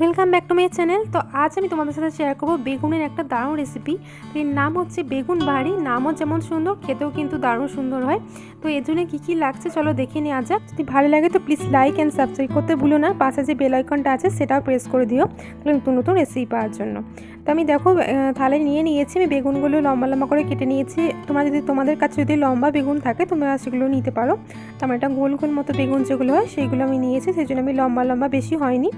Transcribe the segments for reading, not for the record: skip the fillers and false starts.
Welcome back to my channel. তো আজ আমি তোমাদের সাথে শেয়ার করবো বেগুনের একটা দারুণ রেসিপি। তো এর নাম হচ্ছে বেগুন বাহারি। নামও যেমন সুন্দর, খেতেও কিন্তু দারুণ সুন্দর হয়। তো এর জন্য কী লাগছে চলো দেখে নেওয়া যাক। যদি ভালো লাগে তো প্লিজ লাইক অ্যান্ড সাবস্ক্রাইব করতে ভুলো না। পাশে যে বেল আইকনটা আছে সেটাও প্রেস করে দিও তাহলে নতুন নতুন রেসিপি পাওয়ার জন্য। তো আমি দেখো থালায় নিয়ে নিয়েছি, আমি বেগুনগুলো লম্বা লম্বা করে কেটে নিয়েছি। তোমাদের কাছে যদি লম্বা বেগুন থাকে তোমরা সেগুলো নিতে পারো। তো আমার একটা গোল গোল মতো বেগুন যেগুলো হয় সেইগুলো আমি নিয়েছি, সেই জন্য আমি লম্বা লম্বা বেশি হয়নি।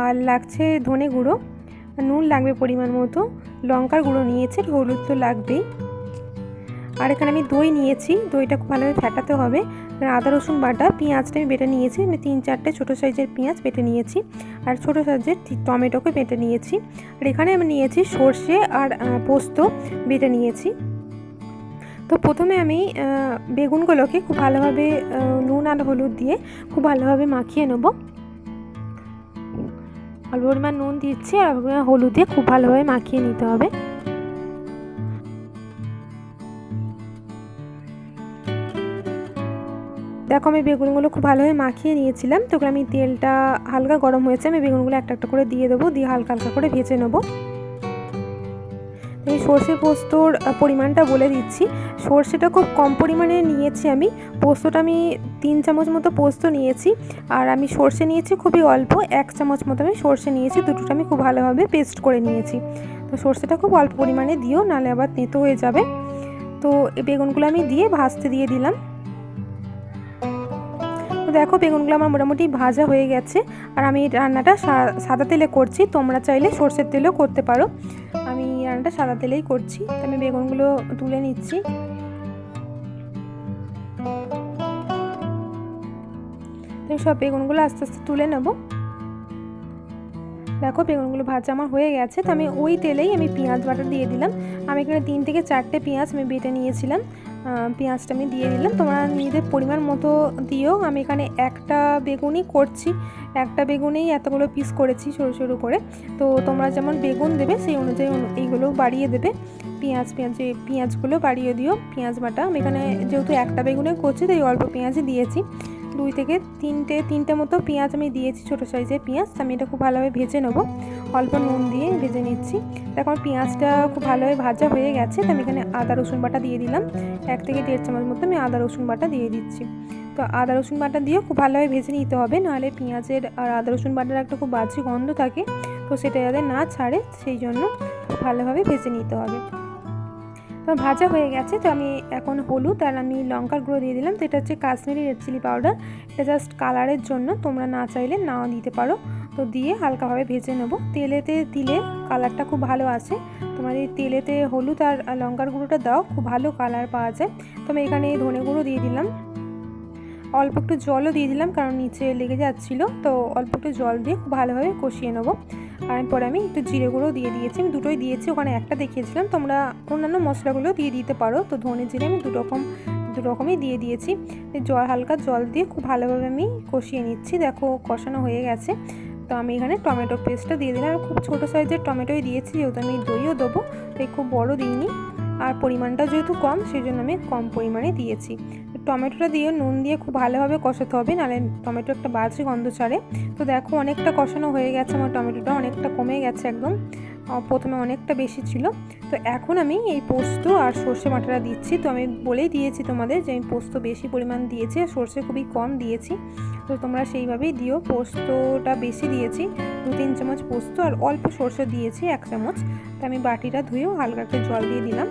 আর লাগছে ধনে গুঁড়ো, নুন লাগবে পরিমাণ মতো, লঙ্কার গুঁড়ো নিয়েছি, হলুদ তো লাগবেই। আর এখানে আমি দই নিয়েছি, দইটা খুব ভালোভাবে ফেটাতে হবে। আদা রসুন বাটা, পেঁয়াজটা আমি বেটে নিয়েছি, আমি 3-4টে ছোটো সাইজের পেঁয়াজ বেটে নিয়েছি, আর ছোটো সাইজের টমেটোকে বেটে নিয়েছি। আর এখানে আমি নিয়েছি সর্ষে আর পোস্ত বেটে নিয়েছি। তো প্রথমে আমি বেগুনগুলোকে খুব ভালোভাবে নুন আর হলুদ দিয়ে খুব ভালোভাবে মাখিয়ে নেব। অল্প পরিমাণ নুন দিচ্ছি আর অল্প পরিমাণ হলুদ দিয়ে খুব ভালোভাবে মাখিয়ে নিতে হবে। দেখো আমি বেগুনগুলো খুব ভালোভাবে মাখিয়ে নিয়েছিলাম। তো আমি তেলটা হালকা গরম হয়েছে, আমি বেগুনগুলো একটা একটা করে দিয়ে দেবো, দিয়ে হালকা হালকা করে ভেজে নেবো। আমি সর্ষে পোস্তর পরিমাণটা বলে দিচ্ছি। সর্ষেটা খুব কম পরিমাণে নিয়েছি আমি, পোস্তটা আমি 3 চামচ মতো পোস্ত নিয়েছি, আর আমি সর্ষে নিয়েছি খুবই অল্প, 1 চামচ মতো আমি সর্ষে নিয়েছি। দুটোটা আমি খুব ভালোভাবে পেস্ট করে নিয়েছি। তো সর্ষেটা খুব অল্প পরিমাণে দিও, নাহলে আবার তেঁতো হয়ে যাবে। তো এই বেগুনগুলো আমি দিয়ে ভাজতে দিয়ে দিলাম। তো দেখো বেগুনগুলো আমার মোটামুটি ভাজা হয়ে গেছে। আর আমি রান্নাটা সাদা তেলে করছি, তোমরা চাইলে সর্ষের তেলেও করতে পারো। আমি রান্নাটা সাদা তেলেই করছি। তো আমি বেগুনগুলো তুলে নিচ্ছি। তো সব বেগুনগুলো আস্তে আস্তে তুলে নেব। দেখো বেগুনগুলো ভাজা আমার হয়ে গেছে। তো আমি ওই তেলেই আমি পেঁয়াজ বাটা দিয়ে দিলাম। আমি এখানে 3 থেকে 4টে পেঁয়াজ আমি বেটে নিয়েছিলাম, পেঁয়াজটা আমি দিয়ে দিলাম। তোমরা নিজেদের পরিমাণ মতো দিও। আমি এখানে একটা বেগুনই করছি, একটা বেগুনেই এতগুলো পিস করেছি সরু সরু করে। তো তোমরা যেমন বেগুন দেবে সেই অনুযায়ী এইগুলো বাড়িয়ে দেবে। পেঁয়াজগুলো বাড়িয়ে দিও। পেঁয়াজ বাটা আমি এখানে যেহেতু একটা বেগুনে করছি তাই অল্প পেঁয়াজই দিয়েছি। 2 থেকে 3টে মতো পেঁয়াজ আমি দিয়েছি, ছোটো সাইজের পেঁয়াজ। আমি এটা খুব ভালোভাবে ভেজে নেবো, অল্প নুন দিয়ে ভেজে নিচ্ছি। এখন পেঁয়াজটা খুব ভালোভাবে ভাজা হয়ে গেছে। তো আমি এখানে আদা রসুন বাটা দিয়ে দিলাম, 1 থেকে 1.5 চামচ মতো আমি আদা রসুন বাটা দিয়ে দিচ্ছি। তো আদা রসুন বাটা দিয়ে খুব ভালোভাবে ভেজে নিতে হবে, নাহলে পেঁয়াজের আর আদা রসুন বাটার একটা খুব বাজে গন্ধ থাকে। তো সেটা যাতে না ছাড়ে সেই জন্য খুব ভালোভাবে ভেজে নিতে হবে। তো ভাজা হয়ে গেছে। তো আমি এখন হলুদ আর আমি লঙ্কার গুঁড়ো দিয়ে দিলাম। তো এটা হচ্ছে কাশ্মীরি রেড চিলি পাউডার, এটা জাস্ট কালারের জন্য, তোমরা না চাইলে নাও দিতে পারো। তো দিয়ে হালকাভাবে ভেজে নেবো। তেলেতে দিলে কালারটা খুব ভালো আসে। তোমার এই তেলেতে হলুদ আর লঙ্কার গুঁড়োটা দাও, খুব ভালো কালার পাওয়া যায়। তো আমি এখানে ধনে গুঁড়ো দিয়ে দিলাম, অল্প একটু জলও দিয়ে দিলাম কারণ নিচে লেগে যাচ্ছিলো। তো অল্প একটু জল দিয়ে খুব ভালোভাবে কষিয়ে নেবো। আর এরপরে আমি একটু জিরে গুঁড়ো দিয়ে দিয়েছি, আমি দুটোই দিয়েছি, ওখানে একটা দেখিয়েছিলাম, তোমরা অন্যান্য মশলাগুলো দিয়ে দিতে পারো। তো ধনে জিরে আমি দু রকমই দিয়ে দিয়েছি। হালকা জল দিয়ে খুব ভালোভাবে আমি কষিয়ে নিচ্ছি। দেখো কষানো হয়ে গেছে। তো আমি এখানে টমেটো পেস্টটা দিয়ে দিলাম, আমি খুব ছোটো সাইজের টমেটোই দিয়েছি, যেহেতু আমি দইও দেবো তাই খুব বড় দিইনি। আর পরিমাণটা যেহেতু কম সেই জন্য আমি কম পরিমাণে দিয়েছি। টমেটোটা দিয়ে নুন দিয়ে খুব ভালোভাবে কষাতে হবে, নাহলে টমেটো একটা বাজে গন্ধ ছাড়ে। তো দেখো অনেকটা কষানো হয়ে গেছে, আমার টমেটোটা অনেকটা কমে গেছে, একদম প্রথমে অনেকটা বেশি ছিল। তো এখন আমি এই পোস্ত আর সর্ষে বাটাটা দিচ্ছি। তো আমি বলেই দিয়েছি তোমাদের যে আমি পোস্ত বেশি পরিমাণ দিয়েছি আর সর্ষে খুবই কম দিয়েছি। তো তোমরা সেইভাবেই দিও। পোস্তটা বেশি দিয়েছি, 2-3 চামচ পোস্ত আর অল্প সর্ষে দিয়েছি 1 চামচ। তো আমি বাটিটা ধুয়েও হালকা একটা জল দিয়ে দিলাম।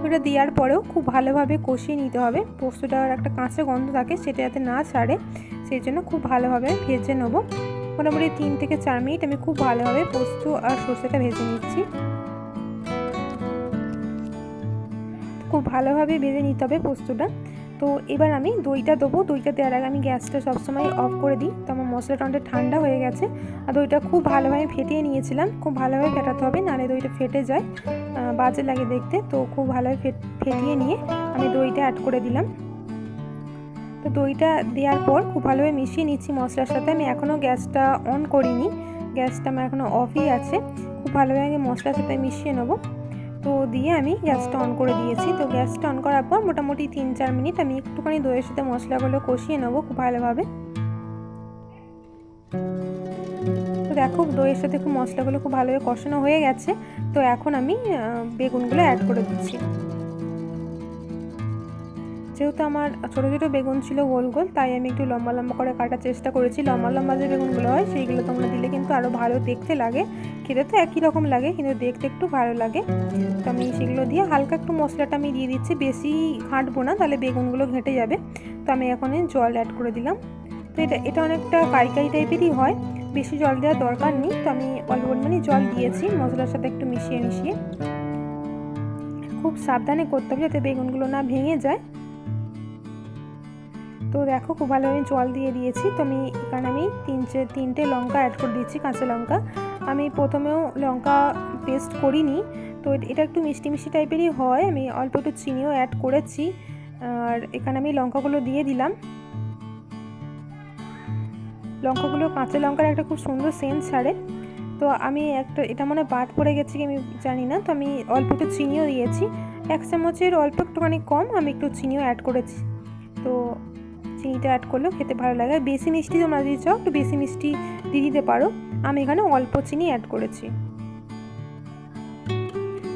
ওটা দেওয়ার পরেও খুব ভালোভাবে কষিয়ে নিতে হবে। পোস্তটার একটা কাঁচা গন্ধ থাকে, সেটা যাতে না ছাড়ে সেই জন্য খুব ভালোভাবে ভেজে নেবো। মোটামুটি 3 থেকে 4 মিনিট আমি খুব ভালোভাবে পোস্ত আর সর্ষেটা ভেজে নিচ্ছি। খুব ভালোভাবে ভেজে নিতে হবে পোস্তটা। তো এবার আমি দইটা দেবো। দইটা দেওয়ার আগে আমি গ্যাসটা সবসময় অফ করে দিই। তো আমার মশলাটা অনেকটা ঠান্ডা হয়ে গেছে আর দইটা খুব ভালোভাবে ফেটিয়ে নিয়েছিলাম। খুব ভালোভাবে ফেটাতে হবে, নাহলে দইটা ফেটে যায়, বাজে লাগে দেখতে। তো খুব ভালোভাবে ফেটিয়ে নিয়ে আমি দইটা অ্যাড করে দিলাম। তো দইটা দেওয়ার পর খুব ভালোভাবে মিশিয়ে নিচ্ছি মশলার সাথে। আমি এখনও গ্যাসটা অন করিনি, গ্যাসটা আমার এখনও অফই আছে। খুব ভালোভাবে আগে মশলার সাথে মিশিয়ে নেবো। তো দিয়ে আমি গ্যাসটা অন করে দিয়েছি। তো গ্যাসটা অন করার পর মোটামুটি 3-4 মিনিট আমি একটুখানি দইয়ের সাথে মশলাগুলো কষিয়ে নেবো খুব ভালোভাবে। তো দেখো দইয়ের সাথে খুব মশলাগুলো খুব ভালোভাবে কষানো হয়ে গেছে। তো এখন আমি বেগুনগুলো অ্যাড করে দিচ্ছি। যেহেতু আমার ছোটো ছোটো বেগুন ছিল গোল গোল, তাই আমি একটু লম্বা লম্বা করে কাটার চেষ্টা করেছি। লম্বা লম্বা যে বেগুনগুলো হয় সেইগুলো তোমরা দিলে কিন্তু আরও ভালো দেখতে লাগে। খেতে তো একই রকম লাগে, কিন্তু দেখতে একটু ভালো লাগে। তো আমি সেগুলো দিয়ে হালকা একটু মশলাটা আমি দিয়ে দিচ্ছি, বেশি ঘাঁটবো না, তাহলে বেগুনগুলো ঘেঁটে যাবে। তো আমি এখন জল অ্যাড করে দিলাম। তো এটা অনেকটা কারি টাইপেরই হয়, বেশি জল দেওয়ার দরকার নেই। তো আমি অল্প পরিমাণে জল দিয়েছি মশলার সাথে একটু মিশিয়ে মিশিয়ে। খুব সাবধানে করতে হবে যাতে বেগুনগুলো না ভেঙে যায়। তো দেখো খুব ভালোভাবে জল দিয়ে দিয়েছি। তো আমি এখানে আমি তিনটে লঙ্কা অ্যাড করে দিচ্ছি, কাঁচা লঙ্কা। আমি প্রথমেও লঙ্কা পেস্ট করিনি, তো এটা একটু মিষ্টি মিষ্টি টাইপেরই হয়। আমি অল্প একটু চিনিও অ্যাড করেছি, আর এখানে আমি লঙ্কাগুলো দিয়ে দিলাম। লঙ্কাগুলো, কাঁচা লঙ্কার একটা খুব সুন্দর সেন্ট ছাড়ে। তো আমি এটা মনে বাদ পড়ে গেছে কি আমি জানি না, তো আমি অল্প একটু চিনিও দিয়েছি, 1 চামচের অল্প একটুখানি কম আমি একটু চিনিও অ্যাড করেছি। তো চিনিটা অ্যাড করলেও খেতে ভালো লাগে। বেশি মিষ্টি তোমরা যদি চাও একটু বেশি মিষ্টি দিয়ে দিতে পারো, আমি এখানে অল্প চিনি অ্যাড করেছি।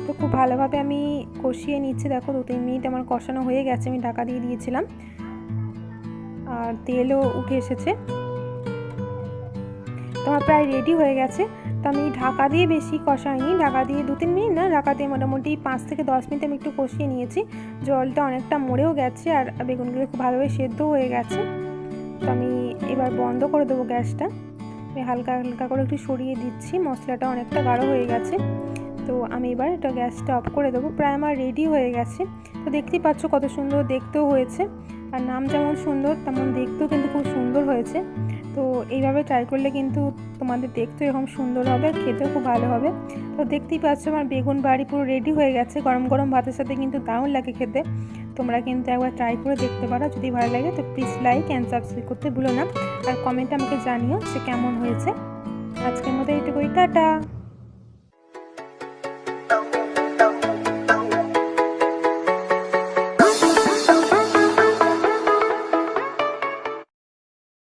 তো খুব ভালোভাবে আমি কষিয়ে নিচ্ছি। দেখো 2-3 মিনিট আমার কষানো হয়ে গেছে, আমি ঢাকা দিয়ে দিয়েছিলাম, আর তেলও উঠে এসেছে। তো আমার প্রায় রেডি হয়ে গেছে। তো আমি ঢাকা দিয়ে বেশি কষাইনি, ঢাকা দিয়ে 2-3 মিনিট না, ঢাকা দিয়ে মোটামুটি 5 থেকে 10 মিনিট আমি একটু কষিয়ে নিয়েছি। জলটা অনেকটা মরেও গেছে, আর বেগুনগুলো খুব ভালোভাবে সেদ্ধ হয়ে গেছে। তো আমি এবার বন্ধ করে দেবো গ্যাসটা। আমি হালকা হালকা করে একটু সরিয়ে দিচ্ছি, মশলাটা অনেকটা গাঢ় হয়ে গেছে। তো আমি এবার এটা গ্যাসটা অফ করে দেবো। প্রায় আমার রেডি হয়ে গেছে। তো দেখতেই পাচ্ছ কত সুন্দর দেখতেও হয়েছে, আর নাম যেমন সুন্দর তেমন দেখতেও কিন্তু খুব সুন্দর হয়েছে। তো এইভাবে ট্রাই করলে কিন্তু তোমাদের দেখতেও এরকম সুন্দর হবে, আর খেতেও খুব ভালো হবে। তো দেখতেই পাচ্ছ আমার বেগুন বাড়ি পুরো রেডি হয়ে গেছে। গরম গরম ভাতের সাথে কিন্তু দারুণ লাগে খেতে। তোমরা কিন্তু একবার ট্রাই করে দেখতে পারো। যদি ভালো লাগে তো প্লিজ লাইক অ্যান্ড সাবস্ক্রাইব করতে ভুলো না, আর কমেন্টে আমাকে জানিও যে কেমন হয়েছে। আজকের মতো এইটুকুই, টাটা।